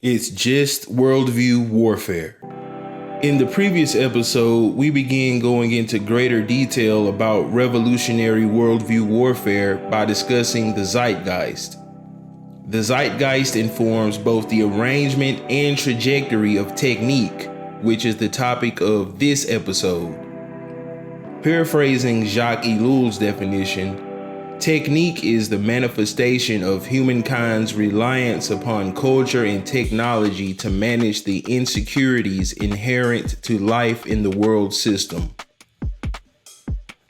It's just worldview warfare. In the previous episode, we began going into greater detail about revolutionary worldview warfare by discussing the zeitgeist. The zeitgeist informs both the arrangement and trajectory of technique, which is the topic of this episode. Paraphrasing Jacques Ellul's definition, technique is the manifestation of humankind's reliance upon culture and technology to manage the insecurities inherent to life in the world system.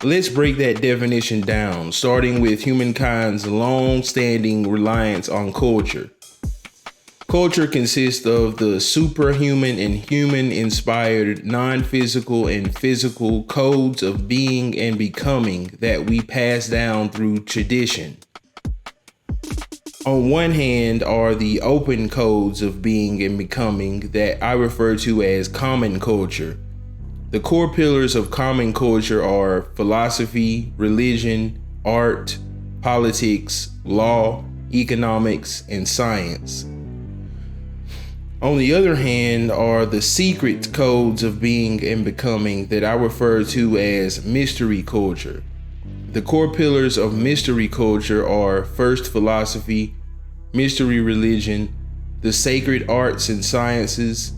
Let's break that definition down, starting with humankind's long-standing reliance on culture. Culture consists of the superhuman and human-inspired non-physical and physical codes of being and becoming that we pass down through tradition. On one hand are the open codes of being and becoming that I refer to as common culture. The core pillars of common culture are philosophy, religion, art, politics, law, economics, and science. On the other hand are the secret codes of being and becoming that I refer to as mystery culture. The core pillars of mystery culture are first philosophy, mystery religion, the sacred arts and sciences,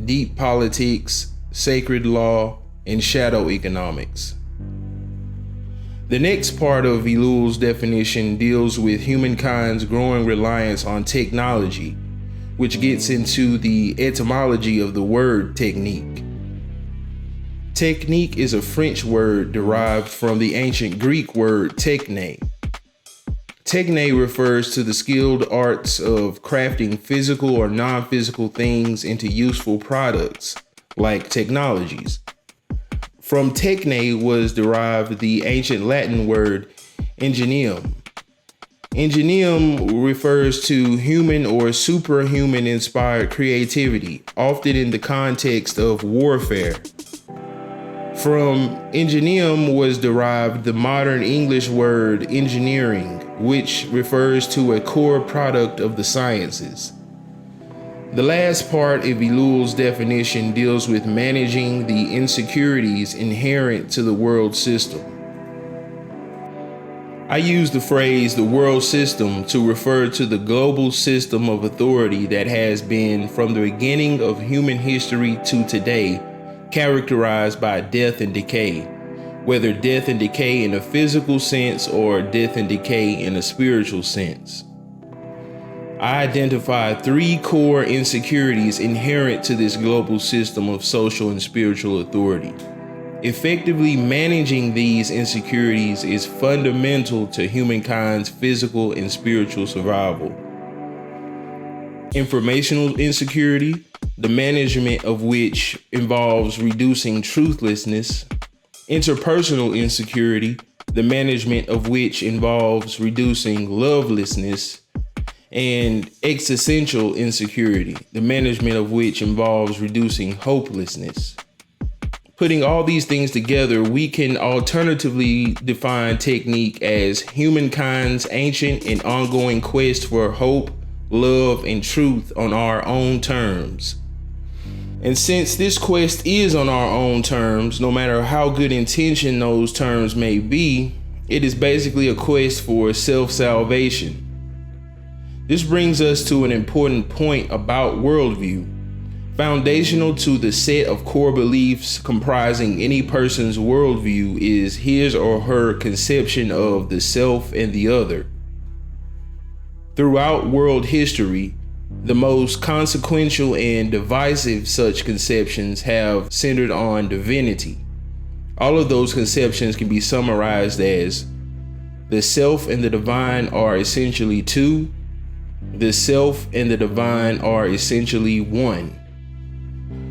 deep politics, sacred law, and shadow economics. The next part of Ellul's definition deals with humankind's growing reliance on technology, which gets into the etymology of the word technique. Technique is a French word derived from the ancient Greek word techne. Techne refers to the skilled arts of crafting physical or non-physical things into useful products, like technologies. From techne was derived the ancient Latin word ingenium. Ingenium refers to human or superhuman inspired creativity, often in the context of warfare. From ingenium was derived the modern English word engineering, which refers to a core product of the sciences. The last part of Ellul's definition deals with managing the insecurities inherent to the world system. I use the phrase the world system to refer to the global system of authority that has been, from the beginning of human history to today, characterized by death and decay, whether death and decay in a physical sense or death and decay in a spiritual sense. I identify three core insecurities inherent to this global system of social and spiritual authority. Effectively managing these insecurities is fundamental to humankind's physical and spiritual survival. Informational insecurity, the management of which involves reducing truthlessness. Interpersonal insecurity, the management of which involves reducing lovelessness. And existential insecurity, the management of which involves reducing hopelessness. Putting all these things together, we can alternatively define technique as humankind's ancient and ongoing quest for hope, love, and truth on our own terms. And since this quest is on our own terms, no matter how good intention those terms may be, it is basically a quest for self-salvation. This brings us to an important point about worldview. Foundational to the set of core beliefs comprising any person's worldview is his or her conception of the self and the other. Throughout world history, the most consequential and divisive such conceptions have centered on divinity. All of those conceptions can be summarized as the self and the divine are essentially two. The self and the divine are essentially one.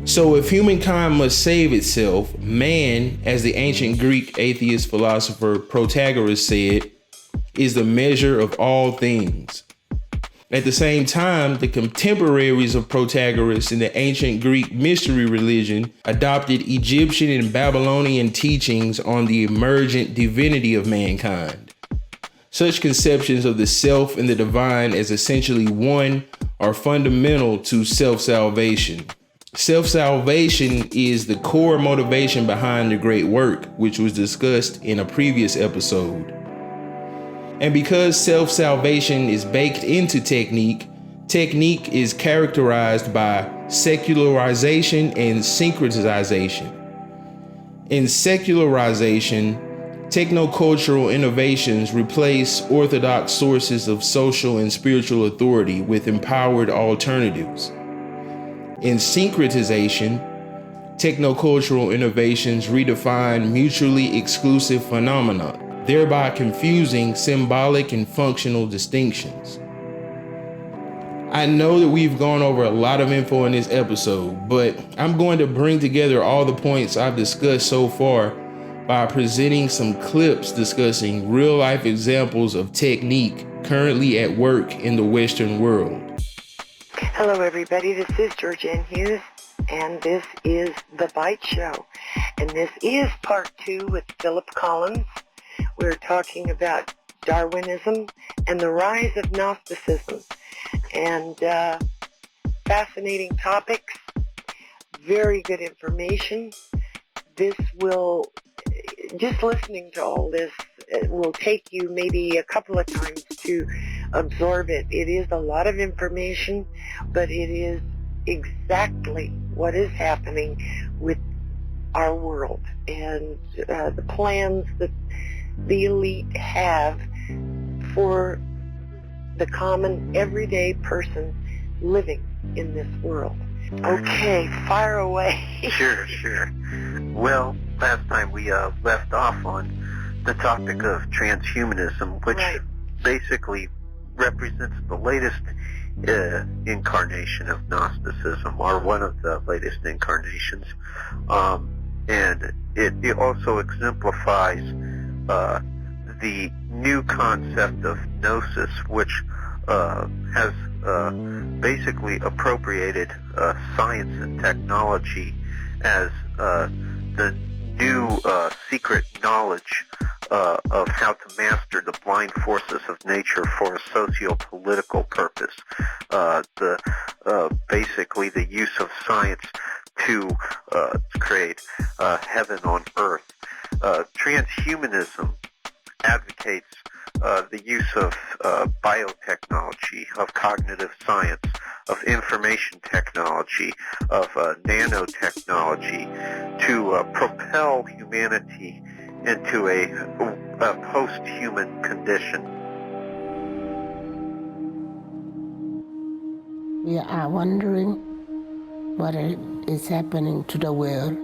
So if humankind must save itself, man, as the ancient Greek atheist philosopher Protagoras said, is the measure of all things. At the same time, the contemporaries of Protagoras in the ancient Greek mystery religion adopted Egyptian and Babylonian teachings on the emergent divinity of mankind. Such conceptions of the self and the divine as essentially one are fundamental to self-salvation. Self-salvation is the core motivation behind the great work, which was discussed in a previous episode. And because self-salvation is baked into technique, technique is characterized by secularization and syncretization. In secularization, techno-cultural innovations replace orthodox sources of social and spiritual authority with empowered alternatives. In syncretization, techno-cultural innovations redefine mutually exclusive phenomena, thereby confusing symbolic and functional distinctions. I know that we've gone over a lot of info in this episode, but I'm going to bring together all the points I've discussed so far by presenting some clips discussing real-life examples of technique currently at work in the Western world. Hello everybody, this is Georgianne Hughes, and this is The Byte Show. And this is part 2 with Philip Collins. We're talking about Darwinism and the rise of Gnosticism. And fascinating topics, very good information. This will, just listening to all this, it will take you maybe a couple of times to absorb it. It is a lot of information, but it is exactly what is happening with our world and the plans that the elite have for the common, everyday person living in this world. Okay, fire away. Sure. Well, last time we left off on the topic of transhumanism, which basically represents the latest incarnation of Gnosticism, or one of the latest incarnations. And it also exemplifies the new concept of gnosis, which has basically appropriated science and technology as the new secret knowledge of how to master the blind forces of nature for a socio-political purpose. Basically the use of science to create heaven on earth. Transhumanism advocates the use of biotechnology, of cognitive science, of information technology, of nanotechnology to propel humanity into a post-human condition. We are wondering what is happening to the world.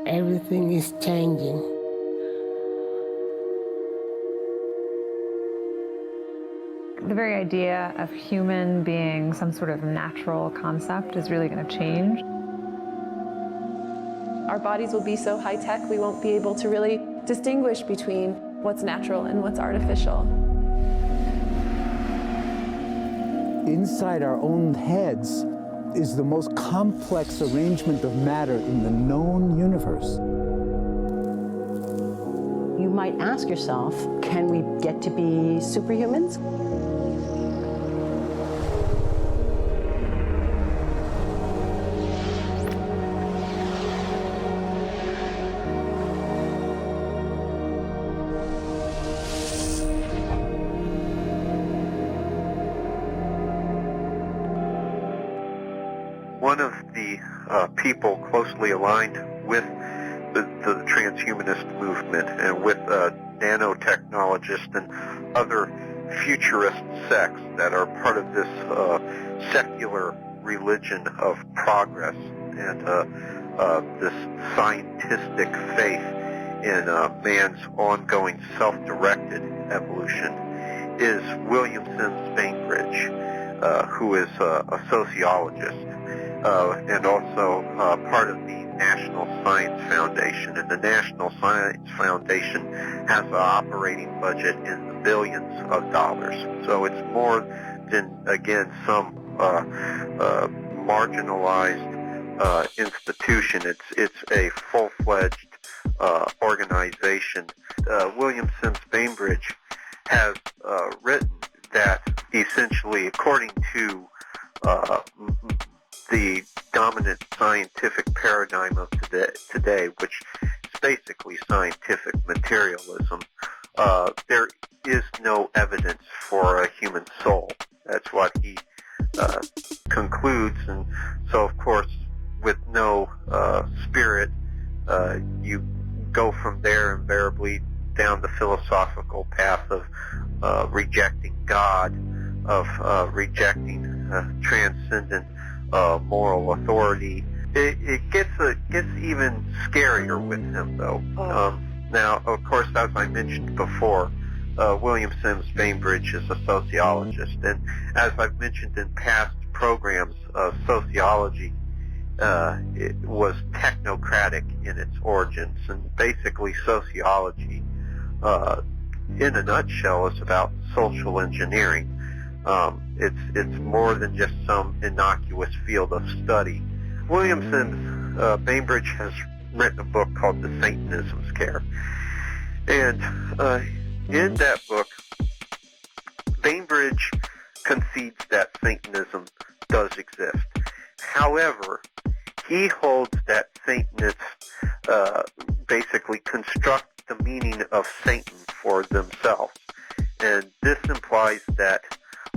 Everything is changing. The very idea of human being some sort of natural concept is really going to change. Our bodies will be so high-tech, we won't be able to really distinguish between what's natural and what's artificial. Inside our own heads is the most complex arrangement of matter in the known universe. You might ask yourself, can we get to be superhumans? One of the people closely aligned with the transhumanist movement and with nanotechnologists and other futurist sects that are part of this secular religion of progress and this scientific faith in man's ongoing self-directed evolution is William Sims Bainbridge, who is a sociologist. And also part of the National Science Foundation. And the National Science Foundation has an operating budget in the billions of dollars. So it's more than, again, some marginalized institution. It's a full-fledged organization. William Sims Bainbridge has written that essentially, according to the dominant scientific paradigm of today, which is basically scientific materialism, there is no evidence for a human soul. That's what he concludes, and so of course, with no spirit, you go from there invariably down the philosophical path of rejecting God, of rejecting transcendent moral authority. It gets even scarier with him, though. Now, of course, as I mentioned before, William Sims Bainbridge is a sociologist, and as I've mentioned in past programs, sociology it was technocratic in its origins, and basically sociology, in a nutshell, is about social engineering. It's more than just some innocuous field of study. William Sims Bainbridge has written a book called The Satanism Scare, and in that book, Bainbridge concedes that Satanism does exist. However, he holds that Satanists basically construct the meaning of Satan for themselves. And this implies that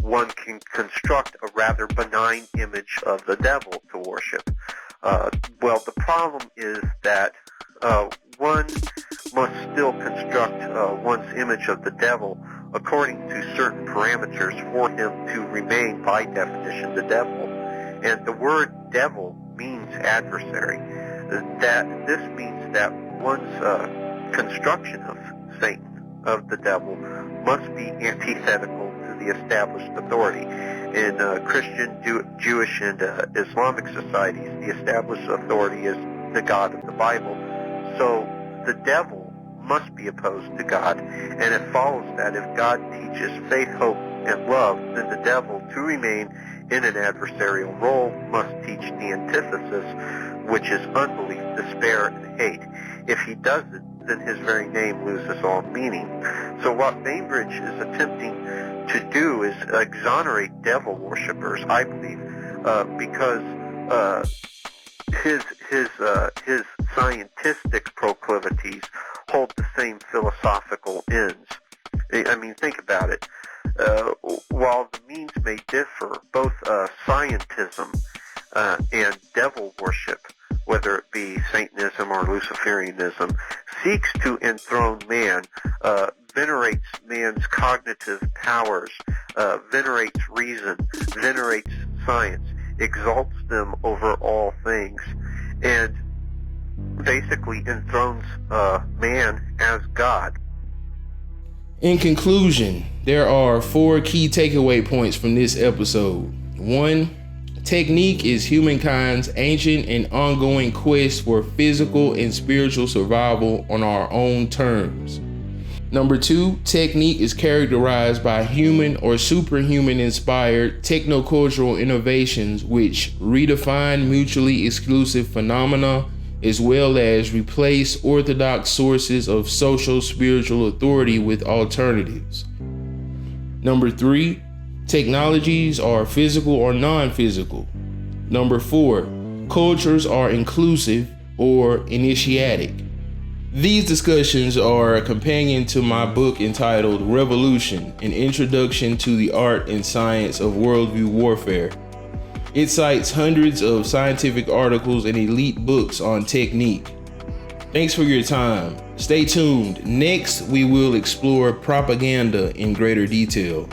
one can construct a rather benign image of the devil to worship. Well, the problem is that one must still construct one's image of the devil according to certain parameters for him to remain, by definition, the devil. And the word devil means adversary. That this means that one's construction of Satan, of the devil, must be antithetical to the established authority. In Christian, Jewish, and Islamic societies, the established authority is the God of the Bible. So the devil must be opposed to God, and it follows that if God teaches faith, hope, and love, then the devil, to remain in an adversarial role, must teach the antithesis, which is unbelief, despair, and hate. If he doesn't, then his very name loses all meaning. So what Bainbridge is attempting to do is exonerate devil worshippers, I believe, because his scientific proclivities hold the same philosophical ends. I mean, think about it. While the means may differ, both scientism and devil worship, whether it be Satanism or Luciferianism, seeks to enthrone man, venerates man's cognitive powers, venerates reason, venerates science, exalts them over all things, and basically enthrones man as God. In conclusion, there are 4 key takeaway points from this episode. 1. Technique is humankind's ancient and ongoing quest for physical and spiritual survival on our own terms. Number 2, technique is characterized by human or superhuman inspired technocultural innovations which redefine mutually exclusive phenomena as well as replace orthodox sources of social spiritual authority with alternatives. Number 3, technologies are physical or non-physical. Number 4, cultures are inclusive or initiatic. These discussions are a companion to my book entitled Revolution, An Introduction to the Art and Science of Worldview Warfare. It cites hundreds of scientific articles and elite books on technique. Thanks for your time. Stay tuned. Next, we will explore propaganda in greater detail.